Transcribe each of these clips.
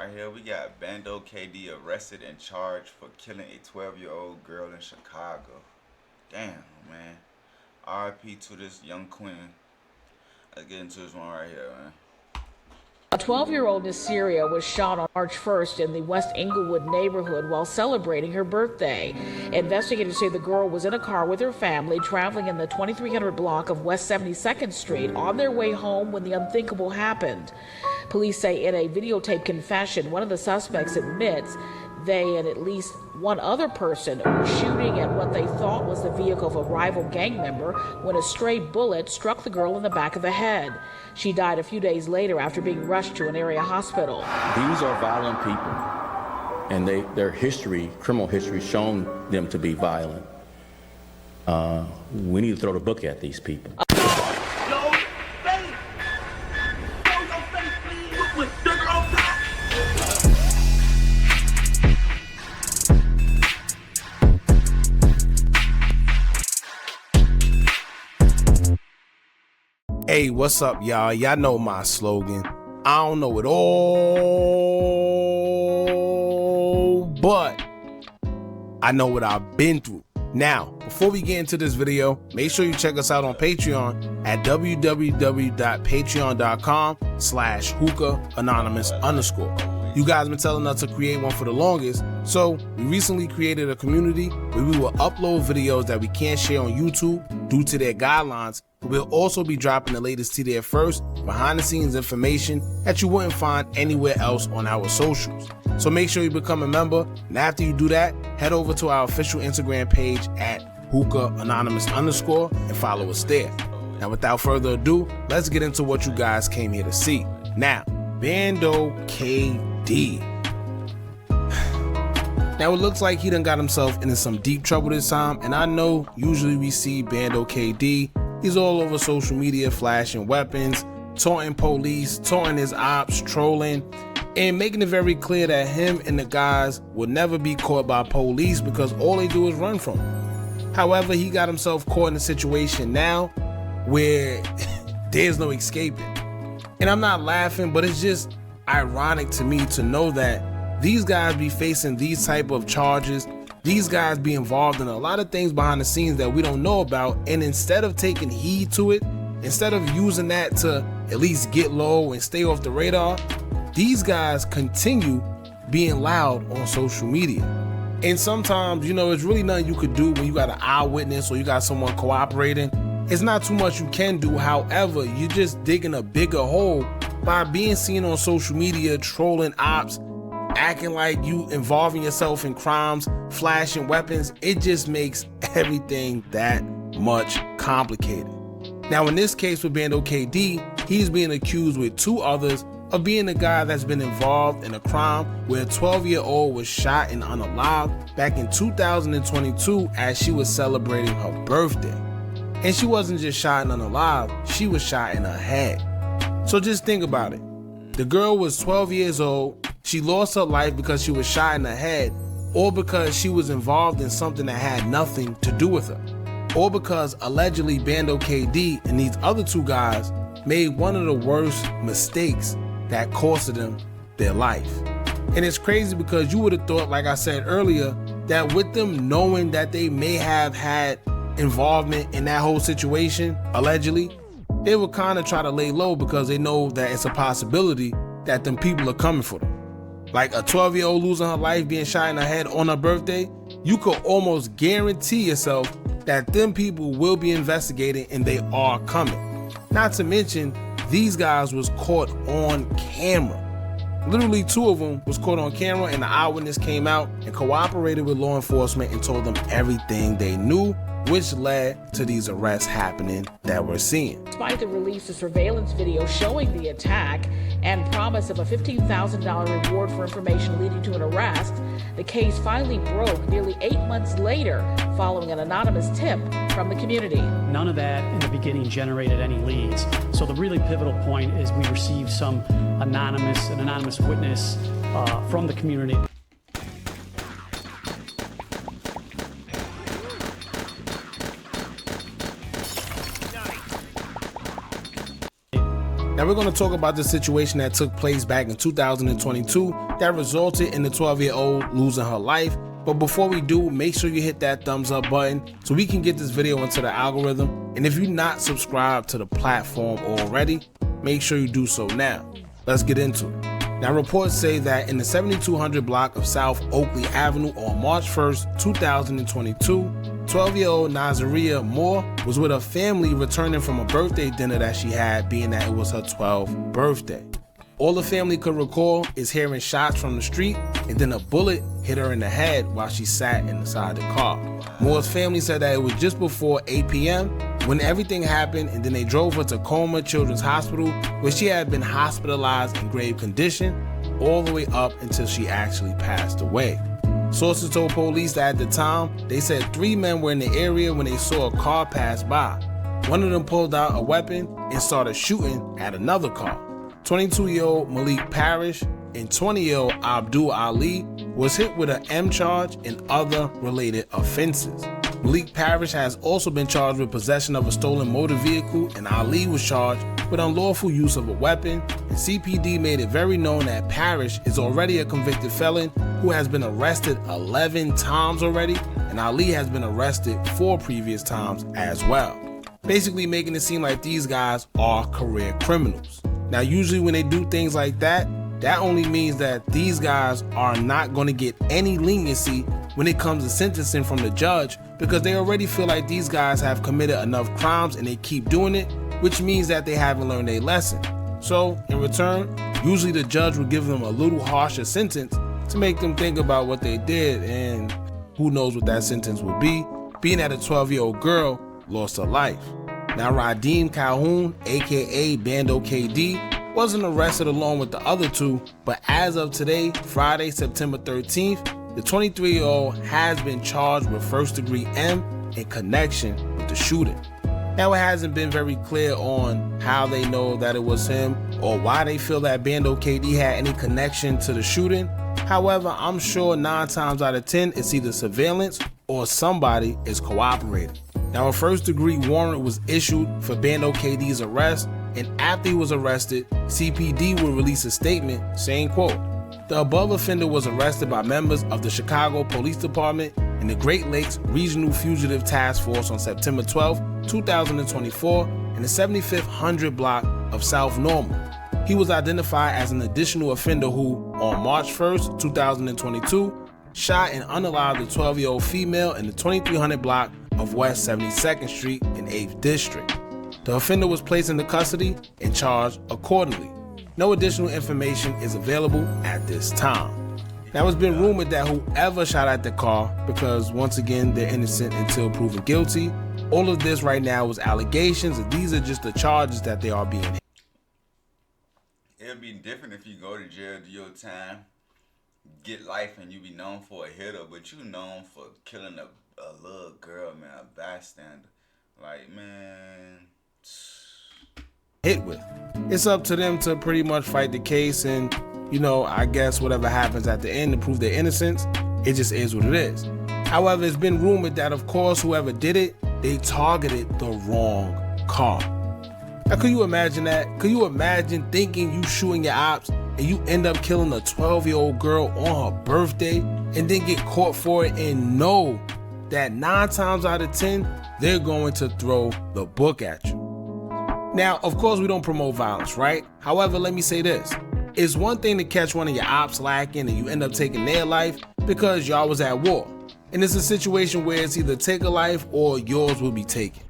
Right here we got Bando KD arrested and charged for killing a 12-year-old girl in Chicago. Damn, man. RIP to this young queen. Let's get into this one right here, man. A 12-year-old Syria was shot on March 1st in the West Englewood neighborhood while celebrating her birthday. Investigators say the girl was in a car with her family traveling in the 2300 block of West 72nd Street on their way home when the unthinkable happened. Police say in a videotape confession, one of the suspects admits they and at least one other person were shooting at what they thought was the vehicle of a rival gang member when a stray bullet struck the girl in the back of the head. She died a few days later after being rushed to an area hospital. These are violent people, and their history, criminal history, shown them to be violent. We need to throw the book at these people. Hey, what's up, y'all? Y'all know my slogan. I don't know it all, but I know what I've been through. Now, before we get into this video, make sure you check us out on Patreon at www.patreon.com/hookah_anonymous. You guys been telling us to create one for the longest, so we recently created a community where we will upload videos that we can't share on YouTube due to their guidelines. We'll also be dropping the latest to there first, behind the scenes information that you wouldn't find anywhere else on our socials. So make sure you become a member, and after you do that, head over to our official Instagram page at hookah_anonymous and follow us there. Now without further ado, let's get into what you guys came here to see. Now, Bando KD. Now it looks like he done got himself into some deep trouble this time, and I know usually we see Bando KD, he's all over social media flashing weapons, taunting police, taunting his ops, trolling, and making it very clear that him and the guys will never be caught by police because all they do is run from him. However, he got himself caught in a situation now where there's no escaping. And I'm not laughing, but it's just ironic to me to know that these guys be facing these type of charges. These guys be involved in a lot of things behind the scenes that we don't know about, and instead of taking heed to it, instead of using that to at least get low and stay off the radar, these guys continue being loud on social media. And sometimes, it's really nothing you could do when you got an eyewitness or you got someone cooperating. It's not too much you can do. However, you're just digging a bigger hole by being seen on social media, trolling ops, acting like you involving yourself in crimes, flashing weapons. It just makes everything that much complicated. Now in this case with Bando KD, he's being accused with two others of being the guy that's been involved in a crime where a 12-year-old was shot and unalived back in 2022 as she was celebrating her birthday. And she wasn't just shot and unalived, she was shot in her head. So just think about it. The girl was 12 years old. She lost her life because she was shot in the head, or because she was involved in something that had nothing to do with her, or because allegedly Bando KD and these other two guys made one of the worst mistakes that costed them their life. And it's crazy because you would have thought, like I said earlier, that with them knowing that they may have had involvement in that whole situation, allegedly, they would kind of try to lay low because they know that it's a possibility that them people are coming for them. Like a 12-year-old losing her life, being shot in her head on her birthday, you could almost guarantee yourself that them people will be investigating and they are coming. Not to mention, these guys was caught on camera. Literally two of them was caught on camera, and the eyewitness came out and cooperated with law enforcement and told them everything they knew, which led to these arrests happening that we're seeing. Despite the release of surveillance video showing the attack and promise of a $15,000 reward for information leading to an arrest, the case finally broke nearly 8 months later following an anonymous tip from the community. None of that in the beginning generated any leads. So the really pivotal point is we received an anonymous witness from the community. Now we're going to talk about the situation that took place back in 2022 that resulted in the 12-year-old losing her life. But before we do, make sure you hit that thumbs up button so we can get this video into the algorithm. And if you're not subscribed to the platform already, make sure you do so now. Let's get into it. Now reports say that in the 7200 block of South Oakley Avenue on March 1st, 2022, 12-year-old Nazaria Moore was with her family returning from a birthday dinner that she had, being that it was her 12th birthday. All the family could recall is hearing shots from the street, and then a bullet hit her in the head while she sat inside the car. Moore's family said that it was just before 8 p.m. when everything happened, and then they drove her to Coma Children's Hospital, where she had been hospitalized in grave condition all the way up until she actually passed away. Sources told police that at the time, they said 3 men were in the area when they saw a car pass by. One of them pulled out a weapon and started shooting at another car. 22-year-old Malik Parrish and 20-year-old Abdul Ali was hit with an M charge and other related offenses. Malik Parrish has also been charged with possession of a stolen motor vehicle, and Ali was charged with unlawful use of a weapon, and CPD made it very known that Parrish is already a convicted felon who has been arrested 11 times already, and Ali has been arrested 4 previous times as well. Basically making it seem like these guys are career criminals. Now usually when they do things like that, that only means that these guys are not going to get any leniency when it comes to sentencing from the judge, because they already feel like these guys have committed enough crimes and they keep doing it, which means that they haven't learned their lesson. So in return, usually the judge will give them a little harsher sentence to make them think about what they did, and who knows what that sentence would be, being that a 12-year-old girl lost her life. Now Radim Calhoun, aka Bando KD, wasn't arrested along with the other 2, but as of today, Friday, September 13th, the 23-year-old has been charged with first-degree M in connection with the shooting. Now it hasn't been very clear on how they know that it was him or why they feel that Bando KD had any connection to the shooting. However, I'm sure 9 times out of 10 it's either surveillance or somebody is cooperating. Now a first-degree warrant was issued for Bando KD's arrest, and after he was arrested, CPD will release a statement saying, quote, "The above offender was arrested by members of the Chicago Police Department and the Great Lakes Regional Fugitive Task Force on September 12, 2024 in the 7500 block of South Normal. He was identified as an additional offender who, on March 1st, 2022, shot and unalived a 12-year-old female in the 2300 block of West 72nd Street in 8th District. The offender was placed into custody and charged accordingly. No additional information is available at this time." Now it's been rumored that whoever shot at the car, because once again they're innocent until proven guilty, all of this right now is allegations, and these are just the charges that they are being. It'll be different if you go to jail, do your time, get life, and you be known for a hitter, but you known for killing a little girl, man, a bystander. Like, man, hit with. It's up to them to pretty much fight the case, and I guess whatever happens at the end to prove their innocence, it just is what it is. However, it's been rumored that of course whoever did it, they targeted the wrong car. Now could you imagine that? Could you imagine thinking you shooting your ops and you end up killing a 12-year-old girl on her birthday and then get caught for it and know that 9 times out of 10 they're going to throw the book at you? Now, of course, we don't promote violence, right? However, let me say this. It's one thing to catch one of your ops lacking and you end up taking their life because y'all was at war. And it's a situation where it's either take a life or yours will be taken.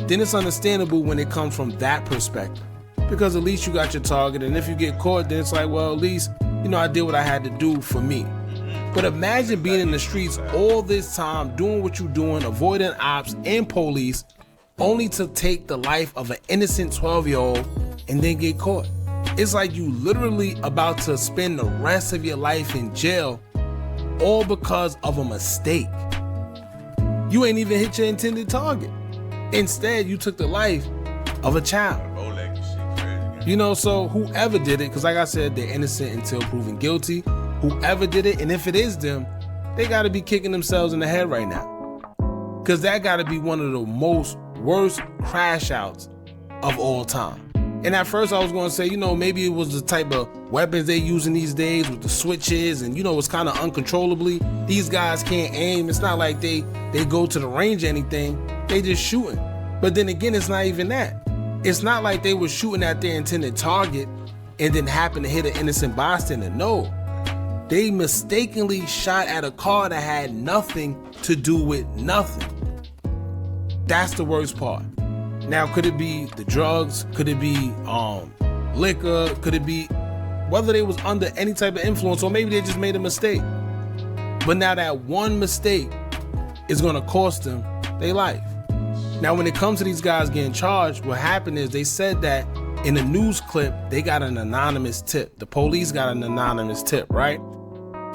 Then it's understandable when it comes from that perspective, because at least you got your target, and if you get caught, then it's like, well, at least, I did what I had to do for me. But imagine being in the streets all this time, doing what you're doing, avoiding ops and police, only to take the life of an innocent 12-year-old and then get caught. It's like you literally about to spend the rest of your life in jail, all because of a mistake. You ain't even hit your intended target. Instead, you took the life of a child. So whoever did it, because like I said, they're innocent until proven guilty. Whoever did it, and if it is them, they got to be kicking themselves in the head right now, because that got to be one of the worst crash outs of all time. And at first I was going to say, maybe it was the type of weapons they using these days with the switches and, it's kind of uncontrollably. These guys can't aim. It's not like they go to the range or anything. They just shooting. But then again, it's not even that. It's not like they were shooting at their intended target and then happened to hit an innocent bystander. No. They mistakenly shot at a car that had nothing to do with nothing. That's the worst part. Now, could it be the drugs? Could it be liquor? Could it be whether they was under any type of influence, or maybe they just made a mistake? But now that one mistake is gonna cost them their life. Now, when it comes to these guys getting charged, what happened is they said that in a news clip, they got an anonymous tip. The police got an anonymous tip, right?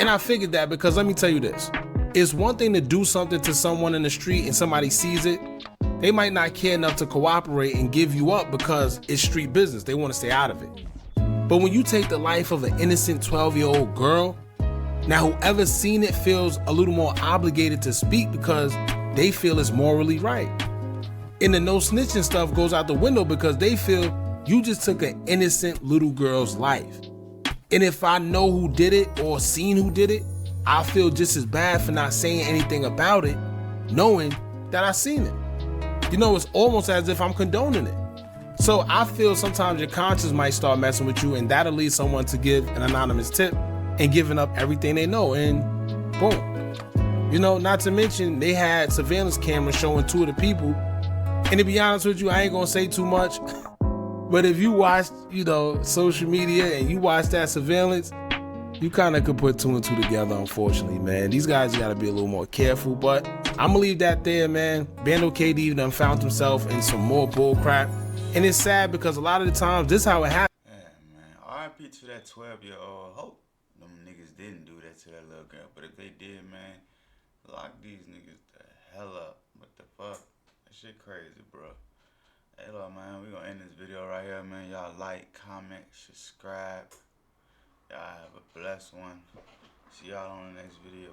And I figured that because let me tell you this. It's one thing to do something to someone in the street and somebody sees it. They might not care enough to cooperate and give you up because it's street business. They want to stay out of it. But when you take the life of an innocent 12-year-old girl, now whoever's seen it feels a little more obligated to speak because they feel it's morally right. And the no snitching stuff goes out the window because they feel you just took an innocent little girl's life. And if I know who did it or seen who did it, I feel just as bad for not saying anything about it, knowing that I seen it. It's almost as if I'm condoning it. So I feel sometimes your conscience might start messing with you, and that'll lead someone to give an anonymous tip and giving up everything they know, and boom. Not to mention they had surveillance cameras showing two of the people. And to be honest with you, I ain't gonna say too much, but if you watch, social media and you watch that surveillance, you kind of could put two and two together, unfortunately, man. These guys got to be a little more careful, but I'm going to leave that there, man. Bando KD done found himself in some more bull crap. And it's sad because a lot of the times, this is how it happens. Yeah, man. RIP to that 12-year-old. Hope them niggas didn't do that to that little girl. But if they did, man, lock these niggas the hell up. What the fuck? That shit crazy, bro. Hey, look, man, we going to end this video right here, man. Y'all like, comment, subscribe. Y'all have a blessed one. See y'all on the next video.